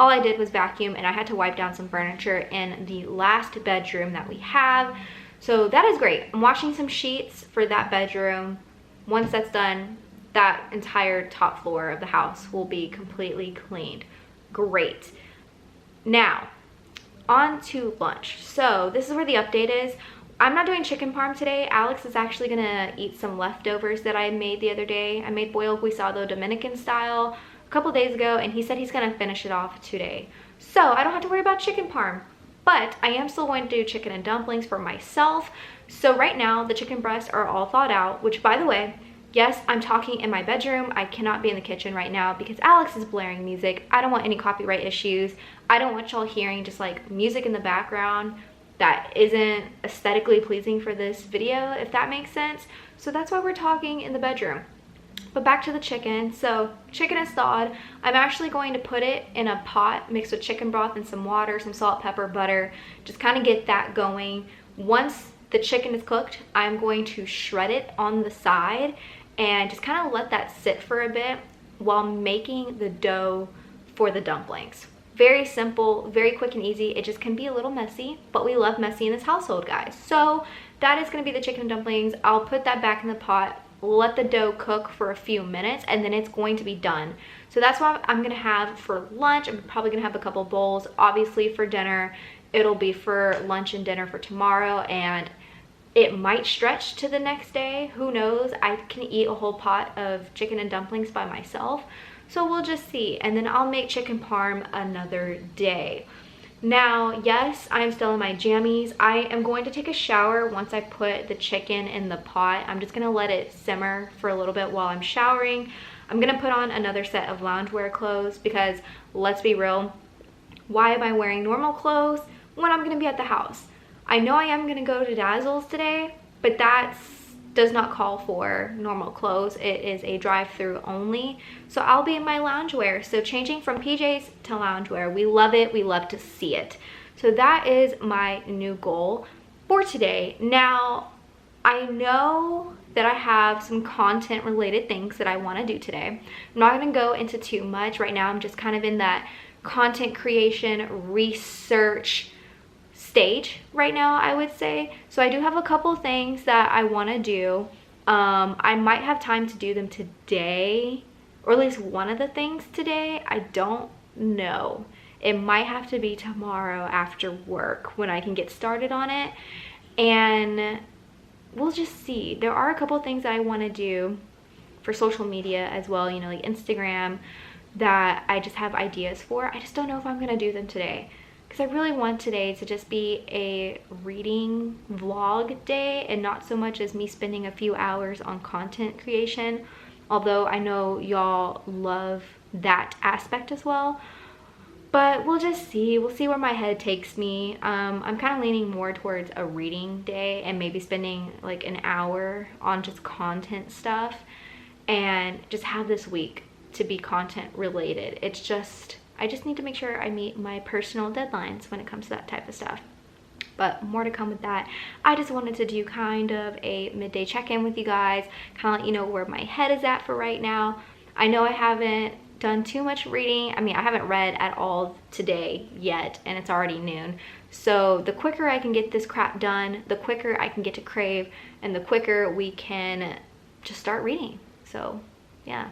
All I did was vacuum, and I had to wipe down some furniture in the last bedroom that we have. So that is great. I'm washing some sheets for that bedroom. Once that's done, that entire top floor of the house will be completely cleaned. Great. Now, on to lunch. So this is where the update is. I'm not doing chicken parm today. Alex is actually gonna eat some leftovers that I made the other day. I made boiled guisado Dominican style a couple days ago, and he said he's gonna finish it off today. So I don't have to worry about chicken parm, but I am still going to do chicken and dumplings for myself. So right now the chicken breasts are all thawed out, which, by the way, yes, I'm talking in my bedroom. I cannot be in the kitchen right now because Alex is blaring music. I don't want any copyright issues. I don't want y'all hearing just like music in the background that isn't aesthetically pleasing for this video, if that makes sense. So that's why we're talking in the bedroom. But back to the chicken. So chicken is thawed. I'm actually going to put it in a pot mixed with chicken broth and some water, some salt, pepper, butter, just kind of get that going. Once the chicken is cooked, I'm going to shred it on the side and just kind of let that sit for a bit while making the dough for the dumplings. Very simple, very quick and easy. It just can be a little messy, but we love messy in this household, guys. So that is gonna be the chicken and dumplings. I'll put that back in the pot, let the dough cook for a few minutes, and then it's going to be done. So that's what I'm gonna have for lunch. I'm probably gonna have a couple bowls. Obviously for dinner, it'll be for lunch and dinner for tomorrow, and it might stretch to the next day. Who knows? I can eat a whole pot of chicken and dumplings by myself. So we'll just see. And then I'll make chicken parm another day. Now, yes, I'm still in my jammies. I am going to take a shower once I put the chicken in the pot. I'm just gonna let it simmer for a little bit while I'm showering. I'm gonna put on another set of loungewear clothes because, let's be real, why am I wearing normal clothes when I'm gonna be at the house? I know I am gonna go to Dazzle's today, but that does not call for normal clothes. It is a drive-through only. So I'll be in my loungewear. So changing from PJs to loungewear. We love it. We love to see it. So that is my new goal for today. Now, I know that I have some content related things that I want to do today. I'm not going to go into too much right now. I'm just kind of in that content creation, research stage right now, I would say. So I do have a couple things that I want to do I might have time to do them today, or at least one of the things today. I don't know. It might have to be tomorrow after work when I can get started on it, and we'll just see. There are a couple things that I want to do for social media as well, you know, like Instagram, that I just have ideas for. I just don't know if I'm gonna do them today, because I really want today to just be a reading vlog day and not so much as me spending a few hours on content creation, although I know y'all love that aspect as well. But we'll just see. We'll see where my head takes me. I'm kind of leaning more towards a reading day and maybe spending like an hour on just content stuff, and just have this week to be content related. It's just, I just need to make sure I meet my personal deadlines when it comes to that type of stuff. But more to come with that. I just wanted to do kind of a midday check-in with you guys, kind of let you know where my head is at for right now. I know I haven't done too much reading. I mean, I haven't read at all today yet, and it's already noon. So the quicker I can get this crap done, the quicker I can get to Crave, and the quicker we can just start reading. So yeah.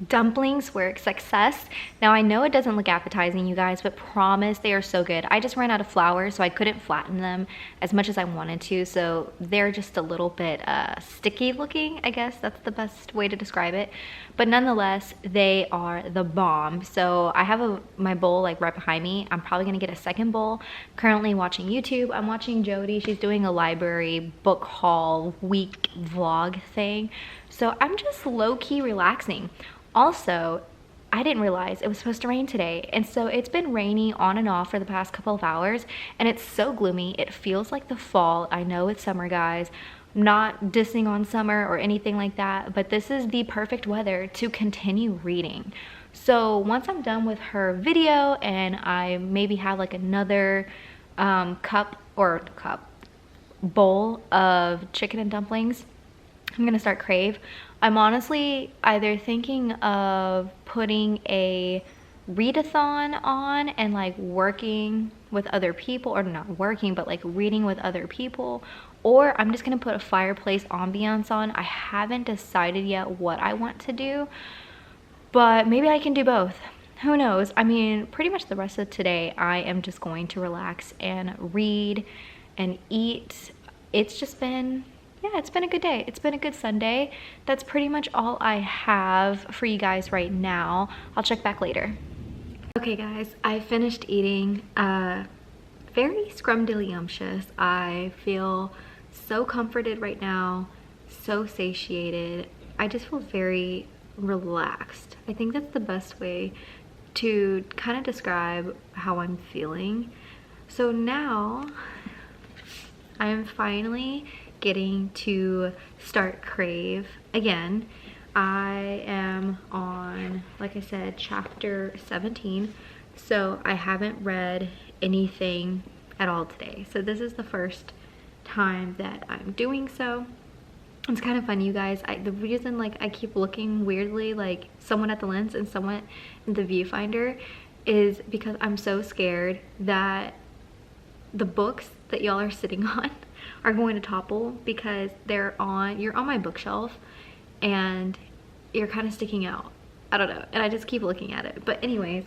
dumplings were a success. Now I know it doesn't look appetizing, you guys, but promise they are so good. I just ran out of flour, so I couldn't flatten them as much as I wanted to, so they're just a little bit sticky looking, I guess that's the best way to describe it. But nonetheless, they are the bomb. So I have my bowl like right behind me. I'm probably gonna get a second bowl. Currently watching YouTube. I'm watching Jody. She's doing a library book haul week vlog thing. So I'm just low-key relaxing. Also, I didn't realize it was supposed to rain today, and so it's been rainy on and off for the past couple of hours, and it's so gloomy. It feels like the fall. I know it's summer, guys. I'm not dissing on summer or anything like that, but this is the perfect weather to continue reading. So once I'm done with her video and I maybe have like another bowl of chicken and dumplings, I'm gonna start Crave. I'm honestly either thinking of putting a readathon on and like working with other people, or not working, but like reading with other people, or I'm just gonna put a fireplace ambiance on. I haven't decided yet what I want to do, but maybe I can do both. Who knows? I mean, pretty much the rest of today I am just going to relax and read and eat. It's just been, yeah, it's been a good day. It's been a good Sunday. That's pretty much all I have for you guys right now. I'll check back later. Okay guys, I finished eating. Very scrumdiddlyumptious. I feel so comforted right now, so satiated. I just feel very relaxed. I think that's the best way to kind of describe how I'm feeling. So now I am finally getting to start Crave again. I am on, like I said, chapter 17, so I haven't read anything at all today. So this is the first time that I'm doing so. It's kind of fun, you guys. The reason like I keep looking weirdly like somewhat at the lens and somewhat in the viewfinder is because I'm so scared that the books that y'all are sitting on are going to topple, because you're on my bookshelf and you're kind of sticking out. I don't know, and I just keep looking at it. But anyways,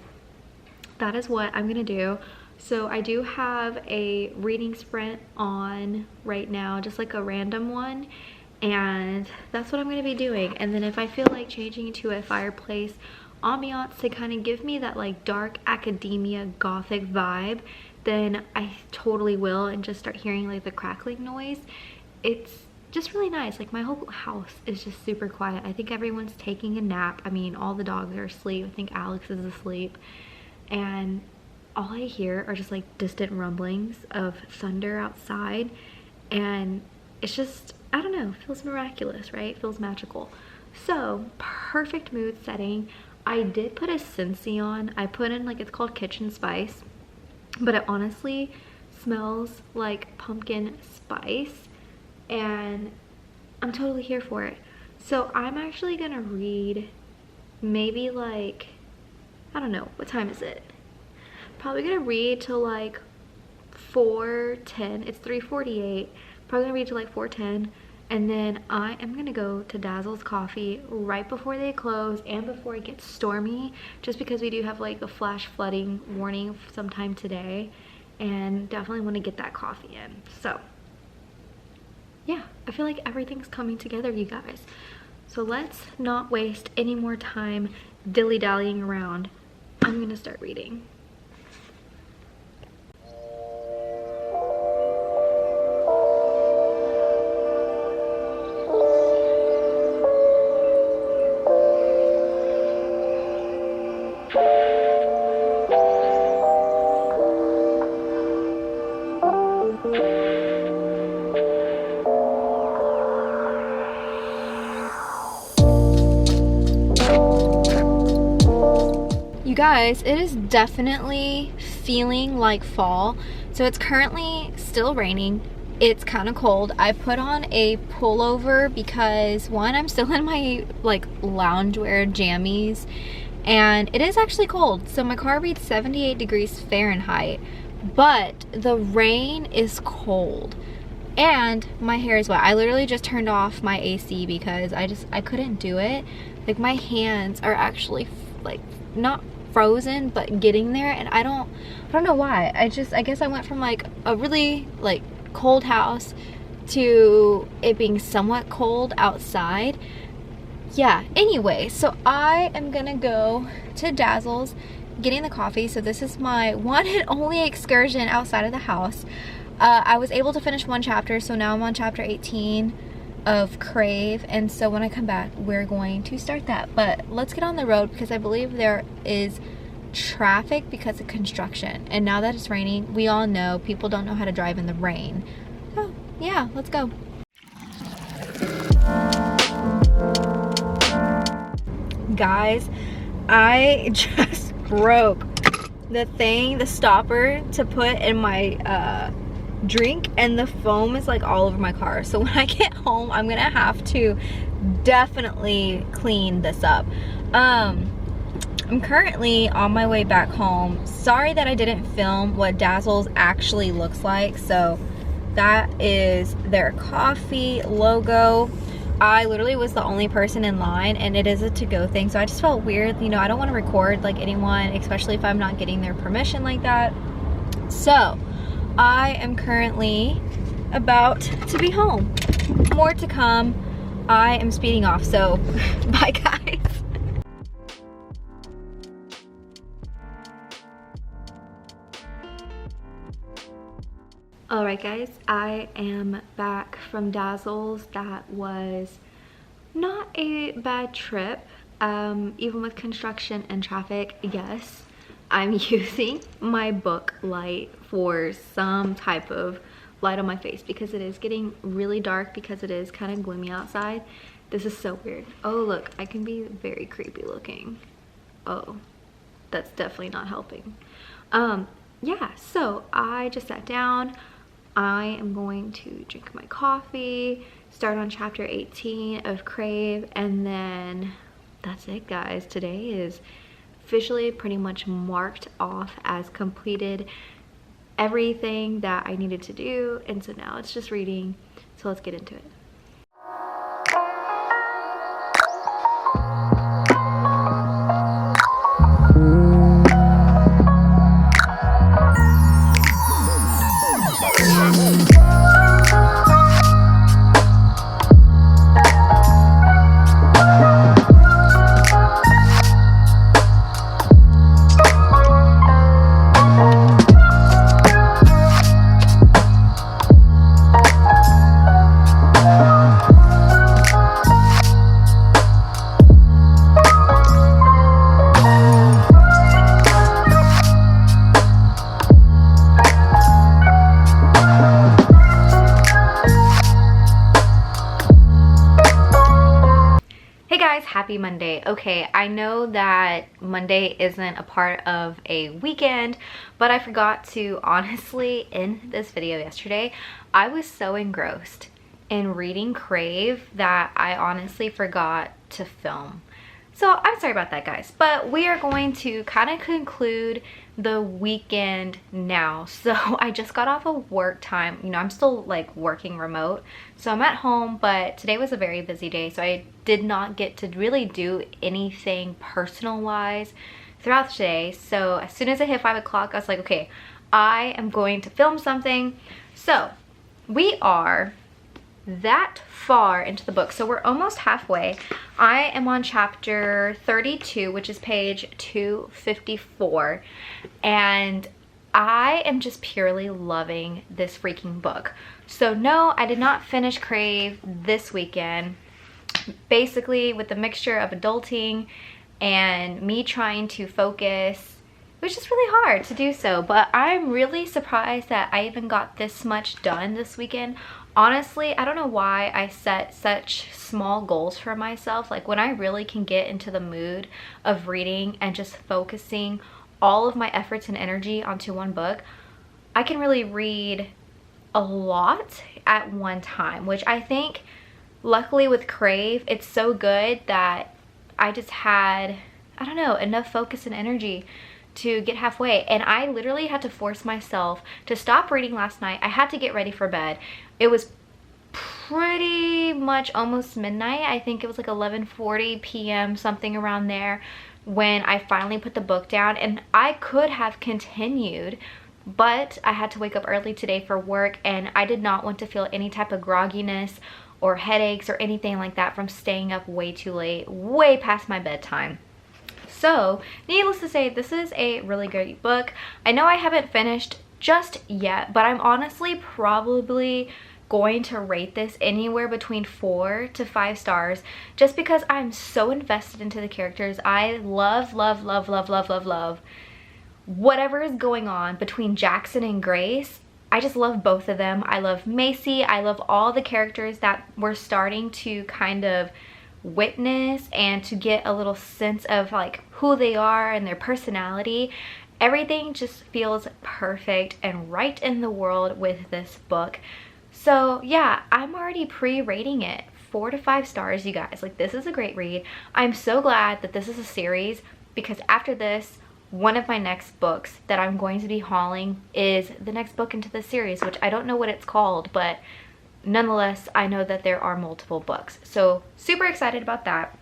that is what I'm gonna do. So I do have a reading sprint on right now, just like a random one, and that's what I'm gonna be doing. And then if I feel like changing to a fireplace ambiance to kind of give me that like dark academia gothic vibe, then I totally will, and just start hearing like the crackling noise. It's just really nice. Like my whole house is just super quiet. I think everyone's taking a nap. I mean, all the dogs are asleep. I think Alex is asleep, and all I hear are just like distant rumblings of thunder outside, and it's just, I don't know, feels miraculous, right? Feels magical. So perfect mood setting. I did put a Scentsy on. I put in like, it's called Kitchen Spice, but it honestly smells like pumpkin spice, and I'm totally here for it. So I'm actually gonna read maybe like, I don't know, what time is it? Probably gonna read till like 4:10. It's 3:48. Probably gonna read till like 4:10, and then I am gonna go to Dazzle's Coffee right before they close and before it gets stormy, just because we do have like a flash flooding warning sometime today, and definitely want to get that coffee in. So yeah, I feel like everything's coming together, you guys. So let's not waste any more time dilly-dallying around. I'm gonna start reading. Guys, it is definitely feeling like fall. So it's currently still raining. It's kind of cold. I put on a pullover because one, I'm still in my like loungewear jammies, and it is actually cold. So my car reads 78 degrees Fahrenheit, but the rain is cold. And my hair is wet. I literally just turned off my AC because I couldn't do it. Like my hands are actually like not frozen but getting there, and I don't know why. I guess I went from like a really like cold house to it being somewhat cold outside. Yeah, anyway, so I am gonna go to Dazzle's getting the coffee. So this is my one and only excursion outside of the house. I was able to finish one chapter, so now I'm on chapter 18 of Crave, and so when I come back we're going to start that. But let's get on the road because I believe there is traffic because of construction, and now that it's raining, we all know people don't know how to drive in the rain. So yeah, let's go. Guys, I just broke the stopper to put in my drink, and the foam is like all over my car. So when I get home, I'm gonna have to definitely clean this up. I'm currently on my way back home. Sorry that I didn't film what Dazzle's actually looks like. So that is their coffee logo. I literally was the only person in line, and it is a to-go thing, so I just felt weird. You know, I don't want to record like anyone, especially if I'm not getting their permission like that. So I am currently about to be home. More to come. I am speeding off, so bye guys. Alright guys, I am back from Dazzle's. That was not a bad trip, even with construction and traffic. Yes, I'm using my book light for some type of light on my face because it is getting really dark because it is kind of gloomy outside. This is so weird. Oh look, I can be very creepy looking. Oh, that's definitely not helping. Yeah, so I just sat down. I am going to drink my coffee, start on chapter 18 of Crave, and then that's it guys. Today is officially pretty much marked off as completed everything that I needed to do, and so now it's just reading. So let's get into it. Happy Monday. Okay, I know that Monday isn't a part of a weekend, but I forgot to honestly end this video yesterday. I was so engrossed in reading Crave that I honestly forgot to film. So I'm sorry about that guys, but we are going to kind of conclude the weekend now. So I just got off of work time. You know, I'm still like working remote, so I'm at home, but today was a very busy day, so I did not get to really do anything personal wise throughout the day. So as soon as it hit 5 o'clock, I was like, okay, I am going to film something. So we are that far into the book, so we're almost halfway. I am on chapter 32, which is page 254, and I am just purely loving this freaking book. So no, I did not finish Crave this weekend. Basically, with the mixture of adulting and me trying to focus, it was just really hard to do so, but I'm really surprised that I even got this much done this weekend. Honestly, I don't know why I set such small goals for myself. Like when I really can get into the mood of reading and just focusing all of my efforts and energy onto one book, I can really read a lot at one time, which I think luckily with Crave, it's so good that I just had, I don't know, enough focus and energy to get halfway. And I literally had to force myself to stop reading last night. I had to get ready for bed. it was pretty much almost midnight. I think it was like 11:40 p.m., something around there, when I finally put the book down. And I could have continued, but I had to wake up early today for work, and I did not want to feel any type of grogginess or headaches or anything like that from staying up way too late, way past my bedtime. So needless to say, this is a really great book. I know I haven't finished just yet, but I'm honestly probably going to rate this anywhere between 4 to 5 stars, just because I'm so invested into the characters. I love whatever is going on between Jackson and Grace. I just love both of them. I love Macy. I love all the characters that we're starting to kind of witness and to get a little sense of like who they are and their personality. Everything just feels perfect and right in the world with this book. So yeah, I'm already pre-rating it 4 to 5 stars, you guys. Like, this is a great read. I'm so glad that this is a series, because after this, one of my next books that I'm going to be hauling is the next book into the series, which I don't know what it's called, but nonetheless, I know that there are multiple books. So super excited about that.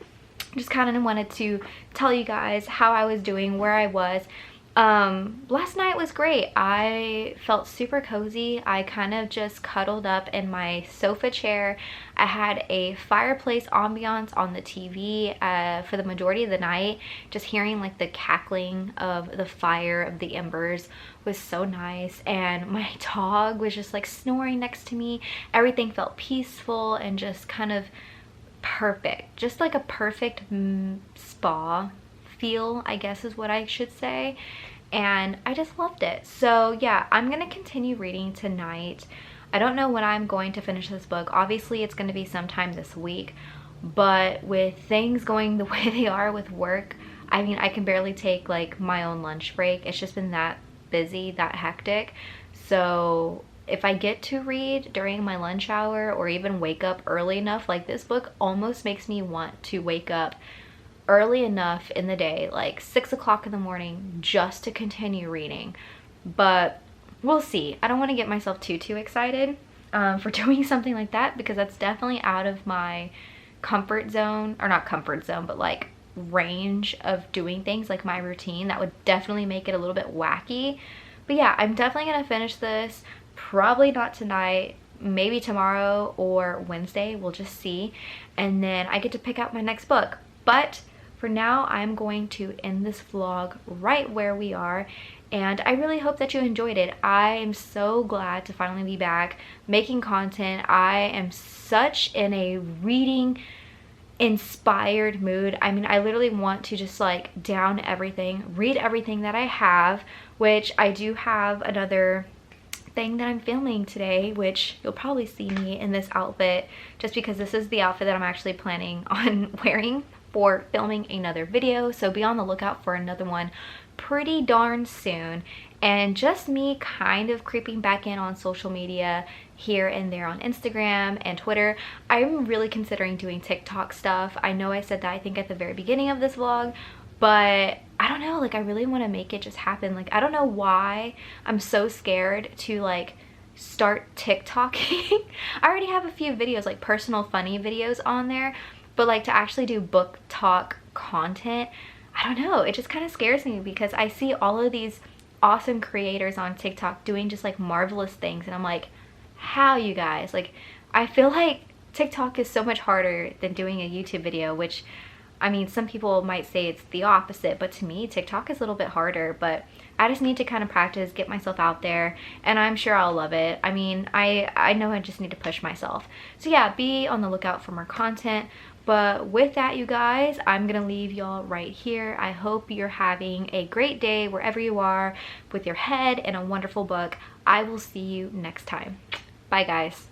Just kind of wanted to tell you guys how I was doing, where I was. Last night was great. I felt super cozy. I kind of just cuddled up in my sofa chair. I had a fireplace ambiance on the TV for the majority of the night. Just hearing like the cackling of the fire, of the embers, was so nice. And my dog was just like snoring next to me. Everything felt peaceful and just kind of perfect. Just like a perfect spa feel, I guess is what I should say. And I just loved it. So yeah, I'm gonna continue reading tonight. I don't know when I'm going to finish this book. Obviously it's going to be sometime this week, but with things going the way they are with work, I mean, I can barely take like my own lunch break. It's just been that busy, that hectic. So if I get to read during my lunch hour or even wake up early enough, like this book almost makes me want to wake up early enough in the day, like 6 o'clock in the morning, just to continue reading. But we'll see. I don't want to get myself too excited for doing something like that, because that's definitely out of my comfort zone, or not comfort zone, but like range of doing things, like my routine. That would definitely make it a little bit wacky. But yeah, I'm definitely gonna finish this. Probably not tonight, maybe tomorrow or Wednesday, we'll just see. And then I get to pick out my next book. But for now, I'm going to end this vlog right where we are, and I really hope that you enjoyed it. I am so glad to finally be back making content. I am such in a reading inspired mood. I mean, I literally want to just like down everything, read everything that I have, which I do have another thing that I'm filming today, which you'll probably see me in this outfit, just because this is the outfit that I'm actually planning on wearing for filming another video. So be on the lookout for another one pretty darn soon. And just me kind of creeping back in on social media here and there on Instagram and Twitter. I'm really considering doing TikTok stuff. I know I said that I think at the very beginning of this vlog, but I don't know, like I really want to make it just happen. Like, I don't know why I'm so scared to like start TikToking. I already have a few videos, like personal funny videos on there, but like to actually do book talk content, I don't know, it just kind of scares me, because I see all of these awesome creators on TikTok doing just like marvelous things, and I'm like, how, you guys? Like, I feel like TikTok is so much harder than doing a YouTube video, which, I mean, some people might say it's the opposite, but to me, TikTok is a little bit harder. But I just need to kind of practice, get myself out there, and I'm sure I'll love it. I mean, I know I just need to push myself. So yeah, be on the lookout for more content. But with that, you guys, I'm gonna leave y'all right here. I hope you're having a great day wherever you are with your head and a wonderful book. I will see you next time. Bye, guys.